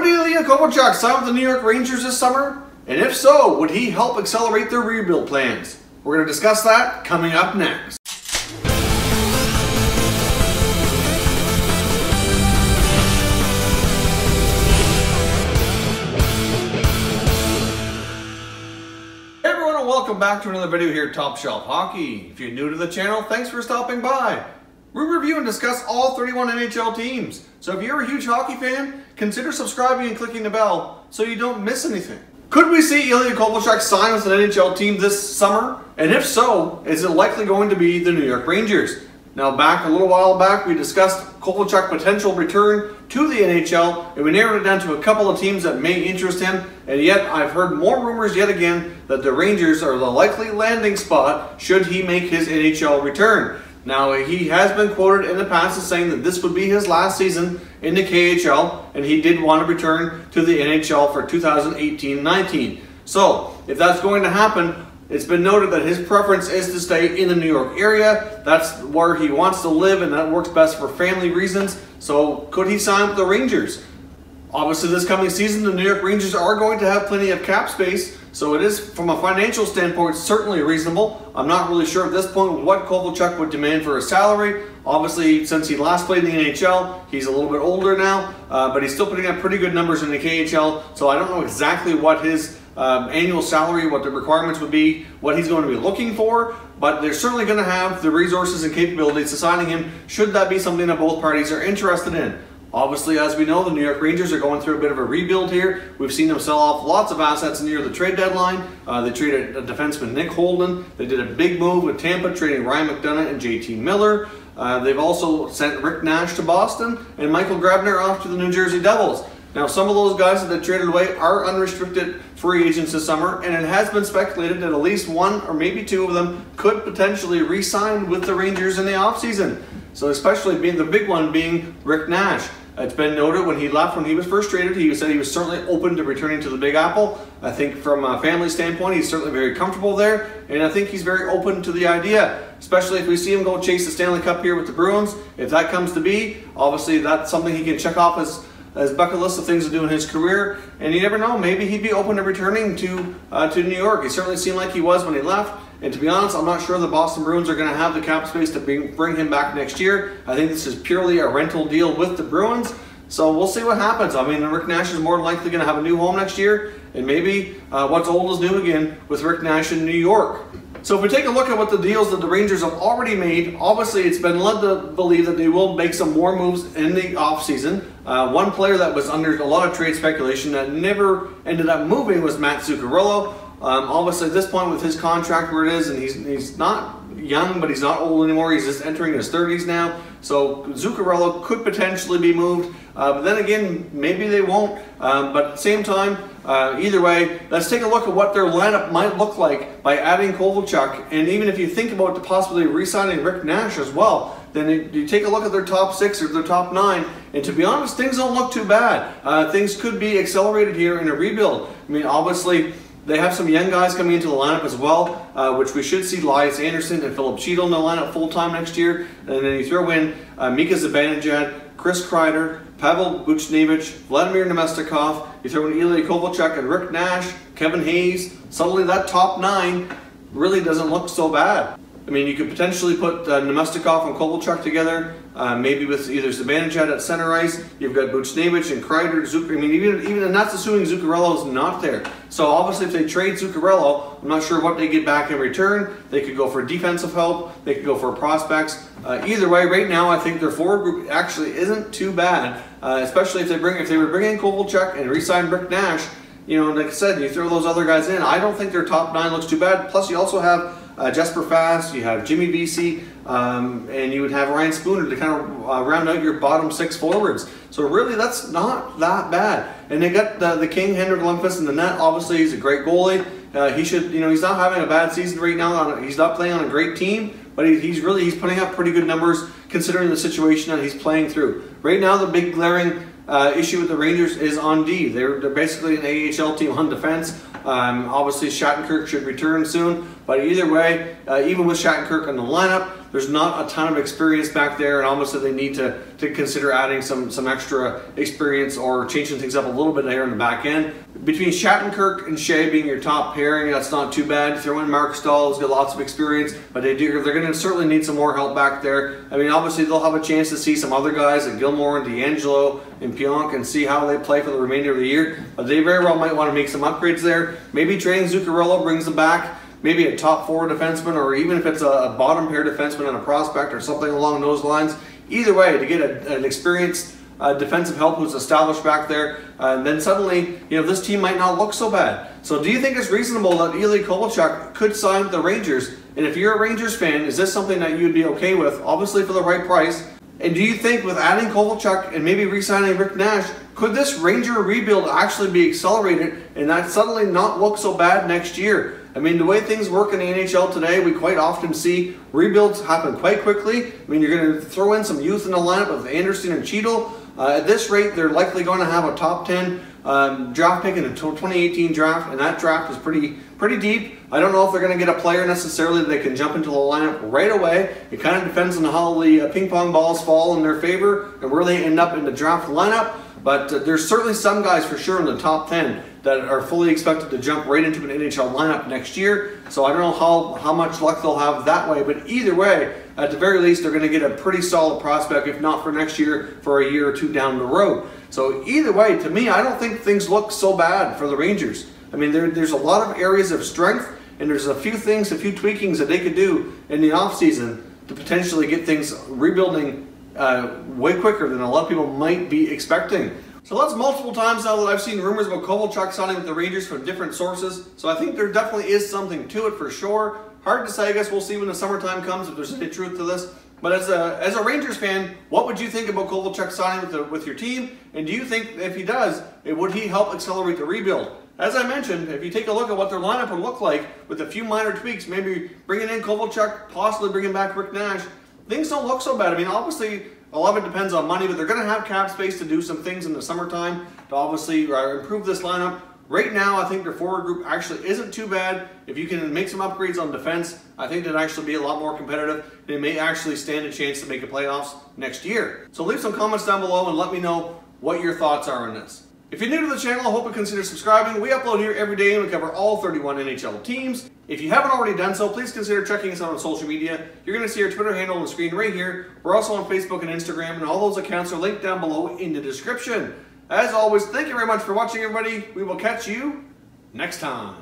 Ilya Kovalchuk sign with the New York Rangers this summer? And if so, would he help accelerate their rebuild plans? We're going to discuss that coming up next. Hey everyone, and welcome back to another video here at Top Shelf Hockey. If you're new to the channel, thanks for stopping by. We review and discuss all 31 NHL teams. So if you're a huge hockey fan, consider subscribing and clicking the bell so you don't miss anything. Could we see Ilya Kovalchuk sign with an NHL team this summer? And if so, is it likely going to be the New York Rangers? Now a little while back, we discussed Kovalchuk's potential return to the NHL, and we narrowed it down to a couple of teams that may interest him, and yet I've heard more rumors yet again that the Rangers are the likely landing spot should he make his NHL return. Now, he has been quoted in the past as saying that this would be his last season in the KHL, and he did want to return to the NHL for 2018-19. So, if that's going to happen, it's been noted that his preference is to stay in the New York area. That's where he wants to live, and that works best for family reasons. So, could he sign with the Rangers? Obviously, this coming season, the New York Rangers are going to have plenty of cap space, so it is, from a financial standpoint, certainly reasonable. I'm not really sure at this point what Kovalchuk would demand for a salary. Obviously, since he last played in the NHL, he's a little bit older now, but he's still putting up pretty good numbers in the KHL, so I don't know exactly what his annual salary, what the requirements would be, what he's going to be looking for, but they're certainly going to have the resources and capabilities to signing him should that be something that both parties are interested in. Obviously, as we know, the New York Rangers are going through a bit of a rebuild here. We've seen them sell off lots of assets near the trade deadline. They traded a defenseman, Nick Holden. They did a big move with Tampa, trading Ryan McDonough and JT Miller. They've also sent Rick Nash to Boston and Michael Grabner off to the New Jersey Devils. Now, some of those guys that they traded away are unrestricted free agents this summer, and it has been speculated that at least one or maybe two of them could potentially re-sign with the Rangers in the offseason. So especially being the big one being Rick Nash. It's been noted when he left, when he was first traded, he said he was certainly open to returning to the Big Apple. I think from a family standpoint, he's certainly very comfortable there, and I think he's very open to the idea, especially if we see him go chase the Stanley Cup here with the Bruins. If that comes to be, obviously that's something he can check off as bucket list of things to do in his career, and you never know, maybe he'd be open to returning to New York. He certainly seemed like he was when he left. And to be honest, I'm not sure the Boston Bruins are going to have the cap space to bring him back next year. I think this is purely a rental deal with the Bruins. So we'll see what happens. I mean, Rick Nash is more than likely going to have a new home next year. And maybe what's old is new again with Rick Nash in New York. So if we take a look at what the deals that the Rangers have already made, obviously it's been led to believe that they will make some more moves in the offseason. One player that was under a lot of trade speculation that never ended up moving was Matt Zuccarello. Obviously at this point with his contract where it is, and he's not young, but he's not old anymore. He's just entering his 30s now. So Zuccarello could potentially be moved. But then again, maybe they won't. But at the same time, either way, let's take a look at what their lineup might look like by adding Kovalchuk. And even if you think about the possibility of re-signing Rick Nash as well, then you take a look at their top 6 or their top 9, and to be honest, things don't look too bad. Things could be accelerated here in a rebuild. I mean, obviously, they have some young guys coming into the lineup as well, which we should see Lias, Andersson, and Filip Chytil in the lineup full-time next year. And then you throw in Mika Zibanejad, Chris Kreider, Pavel Buchnevich, Vladimir Nemestikov. You throw in Ilya Kovalchuk and Rick Nash, Kevin Hayes. Suddenly that top 9 really doesn't look so bad. I mean, you could potentially put Nemestikov and Kovalchuk together, maybe with either Zibanejad at center ice. You've got Buchnevich and Kreider, Zuccarello. I mean, even and that's assuming Zuccarello is not there. So obviously, if they trade Zuccarello, I'm not sure what they get back in return. They could go for defensive help. They could go for prospects. Either way, right now, I think their forward group actually isn't too bad, especially if they were bringing Kovalchuk and re-sign Rick Nash. You know, like I said, you throw those other guys in. I don't think their top 9 looks too bad. Plus, you also have Jesper Fast, you have Jimmy Vesey, and you would have Ryan Spooner to kind of round out your bottom 6 forwards. So really, that's not that bad. And they got the King, Henrik Lundqvist in the net. Obviously, he's a great goalie. He should, you know, he's not having a bad season right now. He's not playing on a great team, but he's putting up pretty good numbers considering the situation that he's playing through. Right now, the big glaring issue with the Rangers is on D. They're basically an AHL team on defense. Obviously, Shattenkirk should return soon. But either way, even with Shattenkirk in the lineup, there's not a ton of experience back there, and obviously they need to consider adding some extra experience or changing things up a little bit there in the back end. Between Shattenkirk and Shea being your top pairing, that's not too bad. Throw in Mark Stahl, who's got lots of experience, but they're going to certainly need some more help back there. I mean, obviously they'll have a chance to see some other guys like Gilmore and D'Angelo and Pionk and see how they play for the remainder of the year. But they very well might want to make some upgrades there. Maybe trading Zuccarello brings them back. Maybe a top 4 defenseman, or even if it's a bottom pair defenseman and a prospect or something along those lines. Either way, to get an experienced defensive help who's established back there, and then suddenly, you know, this team might not look so bad. So do you think it's reasonable that Ilya Kovalchuk could sign with the Rangers? And if you're a Rangers fan, is this something that you'd be okay with, obviously for the right price? And do you think with adding Kovalchuk and maybe re-signing Rick Nash, could this Ranger rebuild actually be accelerated and that suddenly not look so bad next year? I mean, the way things work in the NHL today, we quite often see rebuilds happen quite quickly. I mean, you're going to throw in some youth in the lineup with Andersson and Chytil. At this rate, they're likely going to have a top 10 draft pick in the 2018 draft, and that draft is pretty deep. I don't know if they're going to get a player necessarily that they can jump into the lineup right away. It kind of depends on how the ping pong balls fall in their favor and where they end up in the draft lineup. But there's certainly some guys for sure in the top 10 that are fully expected to jump right into an NHL lineup next year. So I don't know how much luck they'll have that way, but either way, at the very least, they're going to get a pretty solid prospect, if not for next year, for a year or two down the road. So either way, to me, I don't think things look so bad for the Rangers. I mean, there's a lot of areas of strength, and there's a few tweakings that they could do in the offseason to potentially get things rebuilding way quicker than a lot of people might be expecting. So that's multiple times now that I've seen rumors about Kovalchuk signing with the Rangers from different sources. So I think there definitely is something to it for sure. Hard to say. I guess we'll see when the summertime comes if there's any truth to this. But as a Rangers fan, what would you think about Kovalchuk signing with your team? And do you think if he does, would he help accelerate the rebuild? As I mentioned, if you take a look at what their lineup would look like with a few minor tweaks, maybe bringing in Kovalchuk, possibly bringing back Rick Nash, things don't look so bad. I mean, obviously, a lot of it depends on money, but they're going to have cap space to do some things in the summertime to obviously improve this lineup. Right now, I think their forward group actually isn't too bad. If you can make some upgrades on defense, I think they'd actually be a lot more competitive. They may actually stand a chance to make the playoffs next year. So leave some comments down below and let me know what your thoughts are on this. If you're new to the channel, I hope you consider subscribing. We upload here every day and we cover all 31 NHL teams. If you haven't already done so, please consider checking us out on social media. You're going to see our Twitter handle on the screen right here. We're also on Facebook and Instagram, and all those accounts are linked down below in the description. As always, thank you very much for watching, everybody. We will catch you next time.